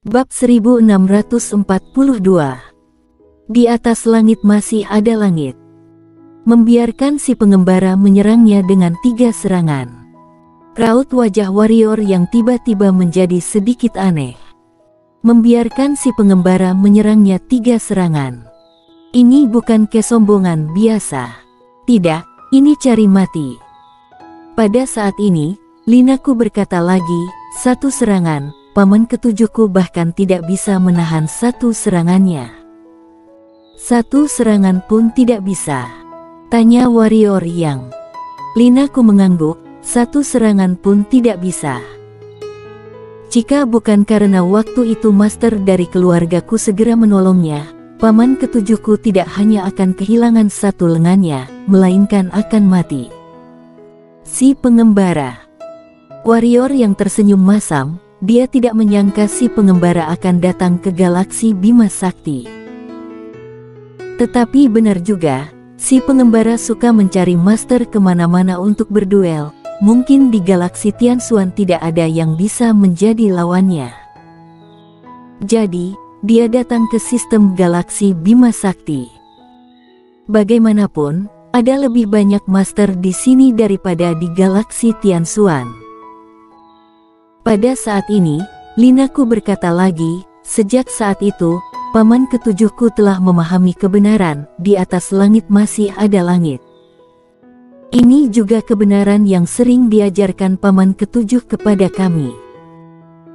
Bab 1642. Di atas langit masih ada langit. Membiarkan si pengembara menyerangnya dengan 3 serangan. Raut wajah warrior yang tiba-tiba menjadi sedikit aneh. Membiarkan si pengembara menyerangnya 3 serangan. Ini bukan kesombongan biasa. Tidak, ini cari mati. Pada saat ini, Linaku berkata lagi, 1 serangan, paman ketujuhku bahkan tidak bisa menahan 1 serangannya. 1 serangan pun tidak bisa. Tanya warrior yang. Linaku mengangguk, 1 serangan pun tidak bisa. Jika bukan karena waktu itu master dari keluargaku segera menolongnya, paman ketujuhku tidak hanya akan kehilangan 1 lengannya, melainkan akan mati. Si pengembara. Warrior yang tersenyum masam, dia tidak menyangka si pengembara akan datang ke galaksi Bima Sakti. Tetapi benar juga, si pengembara suka mencari master kemana-mana untuk berduel. Mungkin di galaksi Tianxuan tidak ada yang bisa menjadi lawannya. Jadi, dia datang ke sistem galaksi Bima Sakti. Bagaimanapun, ada lebih banyak master di sini daripada di galaksi Tianxuan. Pada saat ini, Linaku berkata lagi, sejak saat itu, paman ketujuhku telah memahami kebenaran, di atas langit masih ada langit. Ini juga kebenaran yang sering diajarkan paman ketujuh kepada kami.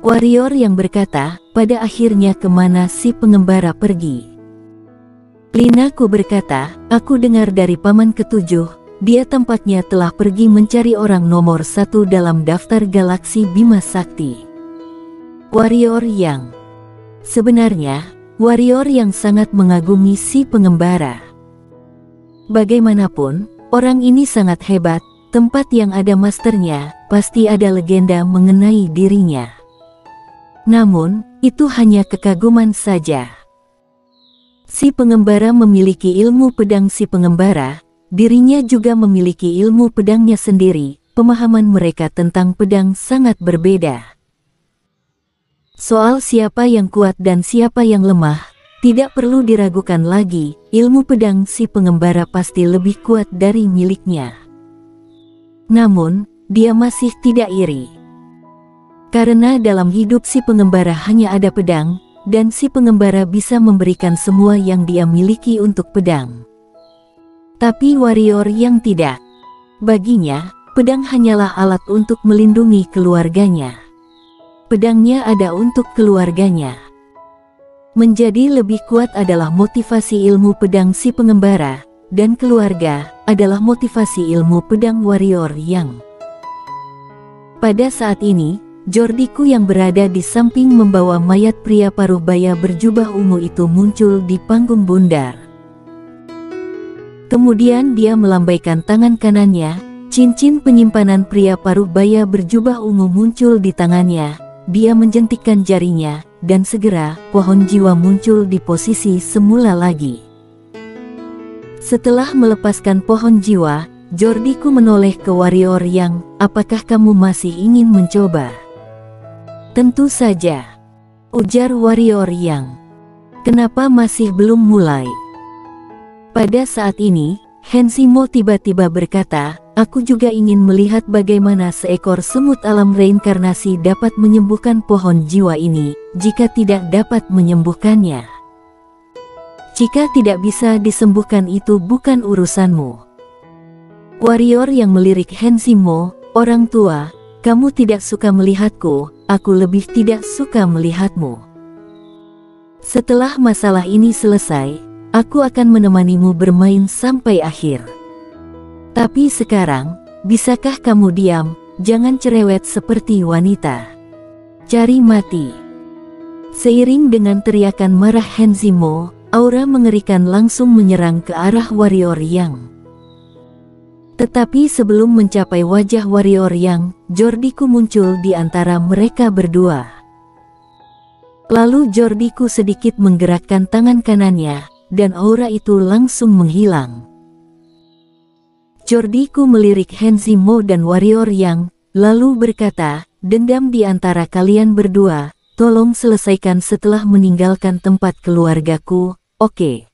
Warrior yang berkata, pada akhirnya kemana si pengembara pergi? Linaku berkata, aku dengar dari paman ketujuh, dia tampaknya telah pergi mencari orang nomor 1 dalam daftar galaksi Bima Sakti. Warrior yang. Sebenarnya, warrior yang sangat mengagumi si pengembara. Bagaimanapun, orang ini sangat hebat, tempat yang ada masternya, pasti ada legenda mengenai dirinya. Namun, itu hanya kekaguman saja. Si pengembara memiliki ilmu pedang si pengembara. Dirinya juga memiliki ilmu pedangnya sendiri, pemahaman mereka tentang pedang sangat berbeda. Soal siapa yang kuat dan siapa yang lemah, tidak perlu diragukan lagi, ilmu pedang si pengembara pasti lebih kuat dari miliknya. Namun, dia masih tidak iri. Karena dalam hidup si pengembara hanya ada pedang, dan si pengembara bisa memberikan semua yang dia miliki untuk pedang. Tapi warrior yang tidak. Baginya, pedang hanyalah alat untuk melindungi keluarganya. Pedangnya ada untuk keluarganya. Menjadi lebih kuat adalah motivasi ilmu pedang si pengembara, dan keluarga adalah motivasi ilmu pedang warrior yang. Pada saat ini, Jordiku yang berada di samping membawa mayat pria paruh baya berjubah ungu itu muncul di panggung bundar. Kemudian dia melambaikan tangan kanannya, cincin penyimpanan pria paruh baya berjubah ungu muncul di tangannya, dia menjentikkan jarinya, dan segera, pohon jiwa muncul di posisi semula lagi. Setelah melepaskan pohon jiwa, Jordiku menoleh ke warrior yang, apakah kamu masih ingin mencoba? Tentu saja. Ujar warrior yang. Kenapa masih belum mulai? Pada saat ini, Hensimo tiba-tiba berkata, aku juga ingin melihat bagaimana seekor semut alam reinkarnasi dapat menyembuhkan pohon jiwa ini, jika tidak dapat menyembuhkannya. Jika tidak bisa disembuhkan itu bukan urusanmu. Warrior yang melirik Hensimo, orang tua, kamu tidak suka melihatku, aku lebih tidak suka melihatmu. Setelah masalah ini selesai, aku akan menemanimu bermain sampai akhir. Tapi sekarang, bisakah kamu diam, jangan cerewet seperti wanita. Cari mati. Seiring dengan teriakan marah Hensimo, aura mengerikan langsung menyerang ke arah warrior yang. Tetapi sebelum mencapai wajah warrior yang, Jordiku muncul di antara mereka berdua. Lalu Jordiku sedikit menggerakkan tangan kanannya, dan aura itu langsung menghilang. Jordiku melirik Hensimo dan warrior yang, lalu berkata, dendam di antara kalian berdua, tolong selesaikan setelah meninggalkan tempat keluargaku, oke?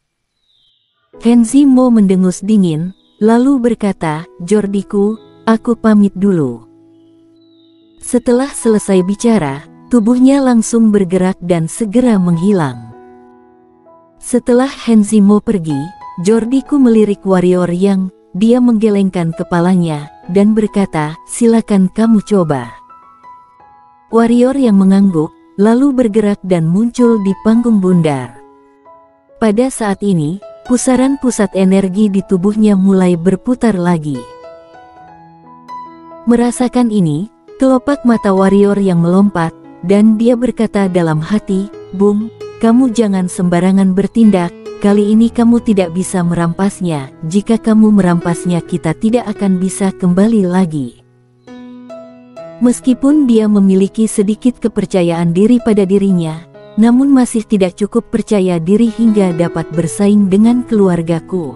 Hanzi Mo mendengus dingin, lalu berkata, Jordiku, aku pamit dulu. Setelah selesai bicara, tubuhnya langsung bergerak dan segera menghilang. Setelah Hanzi Mo pergi, Jordiku melirik warrior yang, dia menggelengkan kepalanya, dan berkata, silakan kamu coba. Warrior yang mengangguk, lalu bergerak dan muncul di panggung bundar. Pada saat ini, pusaran pusat energi di tubuhnya mulai berputar lagi. Merasakan ini, kelopak mata warrior yang melompat, dan dia berkata dalam hati, Bung, kamu jangan sembarangan bertindak, kali ini kamu tidak bisa merampasnya, jika kamu merampasnya kita tidak akan bisa kembali lagi. Meskipun dia memiliki sedikit kepercayaan diri pada dirinya, namun masih tidak cukup percaya diri hingga dapat bersaing dengan keluargaku.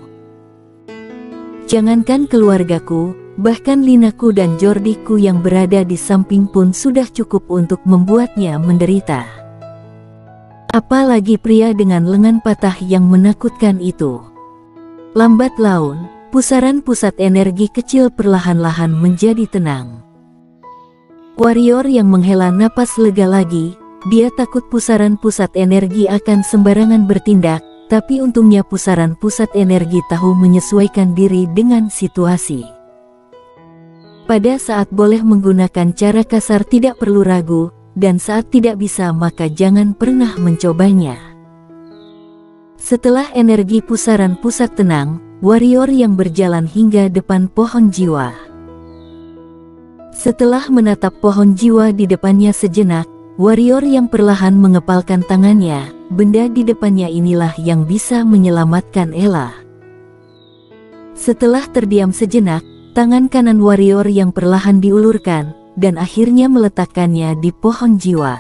Jangankan keluargaku, bahkan Linaku dan Jordiku yang berada di samping pun sudah cukup untuk membuatnya menderita. Apalagi pria dengan lengan patah yang menakutkan itu. Lambat laun, pusaran pusat energi kecil perlahan-lahan menjadi tenang. Warrior yang menghela napas lega lagi, dia takut pusaran pusat energi akan sembarangan bertindak, tapi untungnya pusaran pusat energi tahu menyesuaikan diri dengan situasi. Pada saat boleh menggunakan cara kasar tidak perlu ragu, dan saat tidak bisa maka jangan pernah mencobanya. Setelah energi pusaran pusat tenang, warrior yang berjalan hingga depan pohon jiwa. Setelah menatap pohon jiwa di depannya sejenak, warrior yang perlahan mengepalkan tangannya, benda di depannya inilah yang bisa menyelamatkan Ella. Setelah terdiam sejenak, tangan kanan warrior yang perlahan diulurkan, dan akhirnya meletakkannya di pohon jiwa.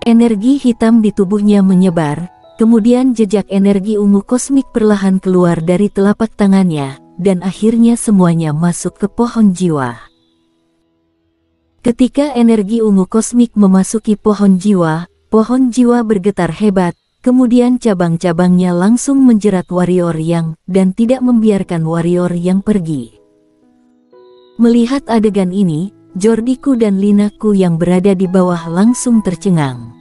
Energi hitam di tubuhnya menyebar, kemudian jejak energi ungu kosmik perlahan keluar dari telapak tangannya, dan akhirnya semuanya masuk ke pohon jiwa. Ketika energi ungu kosmik memasuki pohon jiwa bergetar hebat, kemudian cabang-cabangnya langsung menjerat warrior yang, dan tidak membiarkan warrior yang pergi. Melihat adegan ini, Jordiku dan Linaku yang berada di bawah langsung tercengang.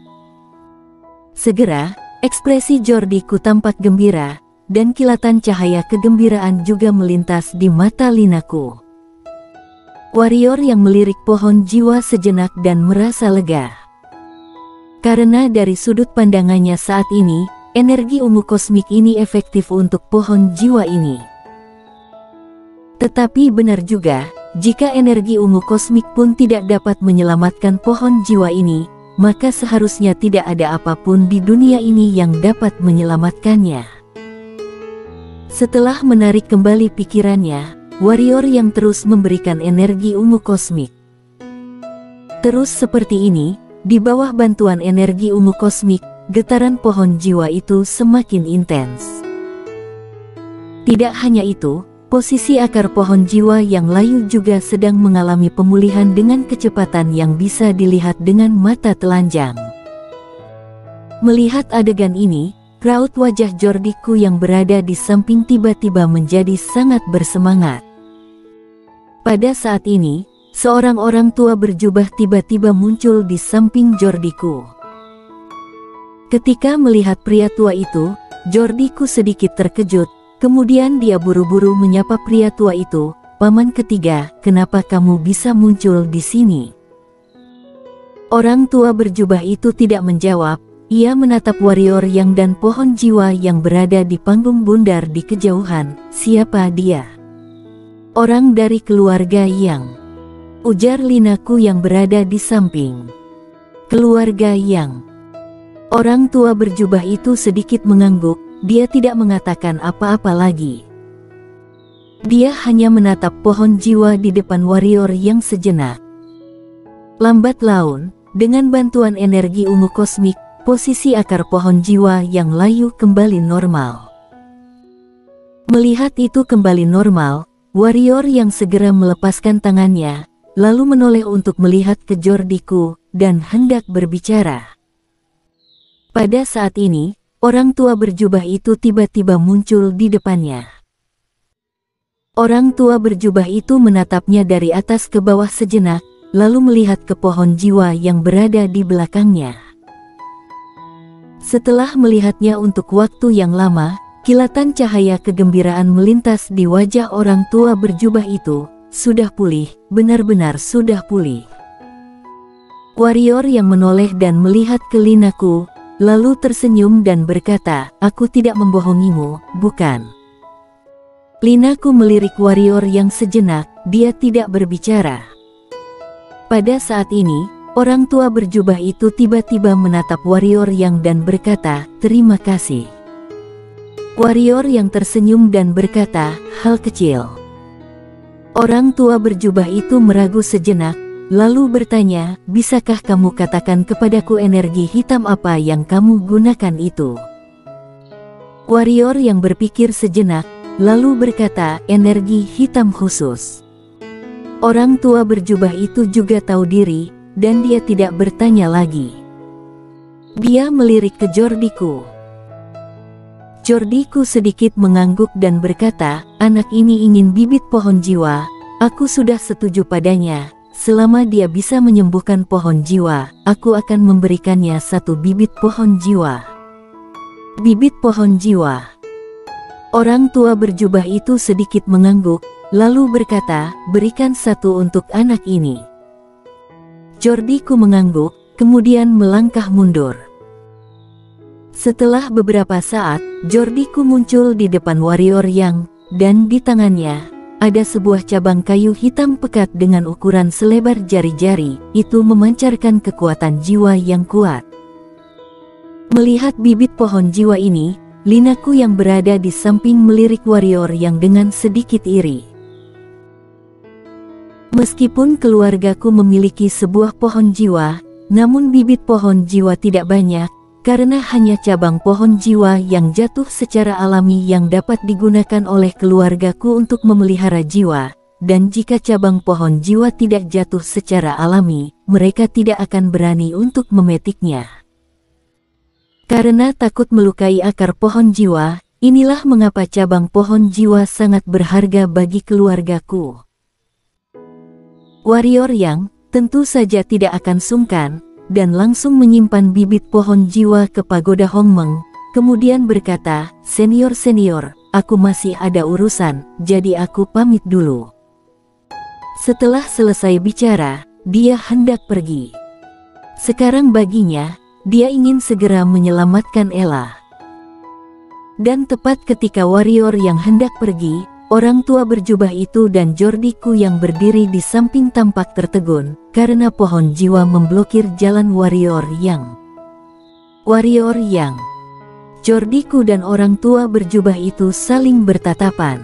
Segera, ekspresi Jordiku tampak gembira, dan kilatan cahaya kegembiraan juga melintas di mata Linaku. Warrior yang melirik pohon jiwa sejenak dan merasa lega. Karena dari sudut pandangannya saat ini, energi ungu kosmik ini efektif untuk pohon jiwa ini. Tetapi benar juga, jika energi ungu kosmik pun tidak dapat menyelamatkan pohon jiwa ini, maka seharusnya tidak ada apapun di dunia ini yang dapat menyelamatkannya. Setelah menarik kembali pikirannya, warrior yang terus memberikan energi ungu kosmik. Terus seperti ini, di bawah bantuan energi ungu kosmik, getaran pohon jiwa itu semakin intens. Tidak hanya itu, posisi akar pohon jiwa yang layu juga sedang mengalami pemulihan dengan kecepatan yang bisa dilihat dengan mata telanjang. Melihat adegan ini, raut wajah Jordiku yang berada di samping tiba-tiba menjadi sangat bersemangat. Pada saat ini, seorang orang tua berjubah tiba-tiba muncul di samping Jordiku. Ketika melihat pria tua itu, Jordiku sedikit terkejut. Kemudian dia buru-buru menyapa pria tua itu, "Paman ketiga, kenapa kamu bisa muncul di sini?" Orang tua berjubah itu tidak menjawab, ia menatap warrior yang dan pohon jiwa yang berada di panggung bundar di kejauhan. "Siapa dia?" "Orang dari keluarga yang," ujar Linaku yang berada di samping. "Keluarga yang." Orang tua berjubah itu sedikit mengangguk. Dia tidak mengatakan apa-apa lagi. Dia hanya menatap pohon jiwa di depan warrior yang sejenak. Lambat laun, dengan bantuan energi ungu kosmik, posisi akar pohon jiwa yang layu kembali normal. Melihat itu kembali normal, warrior yang segera melepaskan tangannya, lalu menoleh untuk melihat ke Jordiku, dan hendak berbicara. Pada saat ini, orang tua berjubah itu tiba-tiba muncul di depannya. Orang tua berjubah itu menatapnya dari atas ke bawah sejenak, lalu melihat ke pohon jiwa yang berada di belakangnya. Setelah melihatnya untuk waktu yang lama, kilatan cahaya kegembiraan melintas di wajah orang tua berjubah itu. Sudah pulih, benar-benar sudah pulih. Warrior yang menoleh dan melihat ke Linaku, lalu tersenyum dan berkata, "Aku tidak membohongimu, bukan?" Linaku melirik warrior yang sejenak, dia tidak berbicara. Pada saat ini, orang tua berjubah itu tiba-tiba menatap warrior yang dan berkata, "Terima kasih." Warrior yang tersenyum dan berkata, "Hal kecil." Orang tua berjubah itu meragu sejenak, lalu bertanya, "Bisakah kamu katakan kepadaku energi hitam apa yang kamu gunakan itu?" Warrior yang berpikir sejenak, lalu berkata, "Energi hitam khusus." Orang tua berjubah itu juga tahu diri, dan dia tidak bertanya lagi. Dia melirik ke Jordiku. Jordiku sedikit mengangguk dan berkata, "Anak ini ingin bibit pohon jiwa, aku sudah setuju padanya. Selama dia bisa menyembuhkan pohon jiwa, aku akan memberikannya satu bibit pohon jiwa." Bibit pohon jiwa. Orang tua berjubah itu sedikit mengangguk, lalu berkata, "Berikan satu untuk anak ini." Jordiku mengangguk, kemudian melangkah mundur. Setelah beberapa saat, Jordiku muncul di depan warrior yang, dan di tangannya, ada sebuah cabang kayu hitam pekat dengan ukuran selebar jari-jari, itu memancarkan kekuatan jiwa yang kuat. Melihat bibit pohon jiwa ini, Linaku yang berada di samping melirik warrior yang dengan sedikit iri. Meskipun keluargaku memiliki sebuah pohon jiwa, namun bibit pohon jiwa tidak banyak, karena hanya cabang pohon jiwa yang jatuh secara alami yang dapat digunakan oleh keluargaku untuk memelihara jiwa, dan jika cabang pohon jiwa tidak jatuh secara alami, mereka tidak akan berani untuk memetiknya. Karena takut melukai akar pohon jiwa, inilah mengapa cabang pohon jiwa sangat berharga bagi keluargaku. Warrior yang, tentu saja tidak akan sungkan, dan langsung menyimpan bibit pohon jiwa ke pagoda Hongmeng, kemudian berkata, Senior, aku masih ada urusan, jadi aku pamit dulu." Setelah selesai bicara, dia hendak pergi. Sekarang baginya, dia ingin segera menyelamatkan Ella. Dan tepat ketika warrior yang hendak pergi, orang tua berjubah itu dan Jordiku yang berdiri di samping tampak tertegun, karena pohon jiwa memblokir jalan warrior yang. Jordiku dan orang tua berjubah itu saling bertatapan.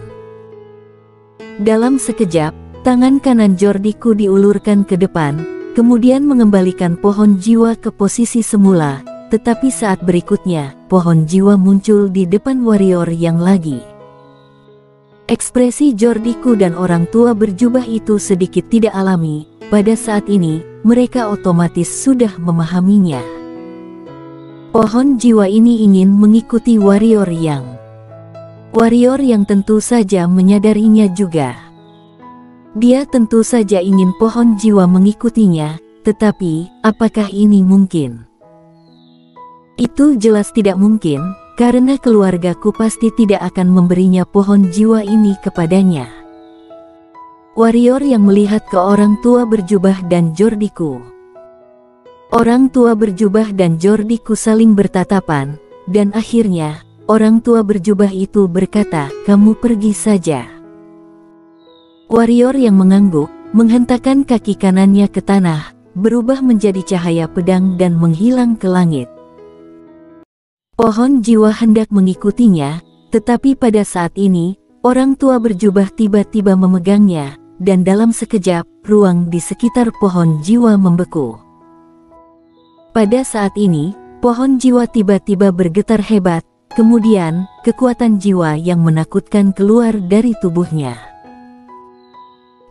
Dalam sekejap, tangan kanan Jordiku diulurkan ke depan, kemudian mengembalikan pohon jiwa ke posisi semula, tetapi saat berikutnya, pohon jiwa muncul di depan warrior yang lagi. Ekspresi Jordiku dan orang tua berjubah itu sedikit tidak alami. Pada saat ini, mereka otomatis sudah memahaminya. Pohon jiwa ini ingin mengikuti warrior yang. Warrior yang tentu saja menyadarinya juga. Dia tentu saja ingin pohon jiwa mengikutinya, tetapi, apakah ini mungkin? Itu jelas tidak mungkin. Karena keluargaku pasti tidak akan memberinya pohon jiwa ini kepadanya. Warrior yang melihat ke orang tua berjubah dan Jordiku. Orang tua berjubah dan Jordiku saling bertatapan, dan akhirnya, orang tua berjubah itu berkata, "Kamu pergi saja." Warrior yang mengangguk, menghentakkan kaki kanannya ke tanah, berubah menjadi cahaya pedang dan menghilang ke langit. Pohon jiwa hendak mengikutinya, tetapi pada saat ini, orang tua berjubah tiba-tiba memegangnya, dan dalam sekejap, ruang di sekitar pohon jiwa membeku. Pada saat ini, pohon jiwa tiba-tiba bergetar hebat, kemudian, kekuatan jiwa yang menakutkan keluar dari tubuhnya.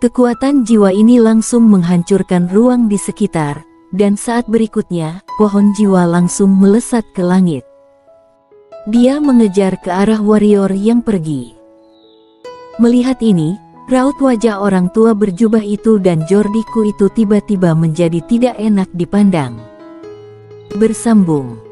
Kekuatan jiwa ini langsung menghancurkan ruang di sekitar, dan saat berikutnya, pohon jiwa langsung melesat ke langit. Dia mengejar ke arah warrior yang pergi. Melihat ini, raut wajah orang tua berjubah itu dan Jordiku itu tiba-tiba menjadi tidak enak dipandang. Bersambung.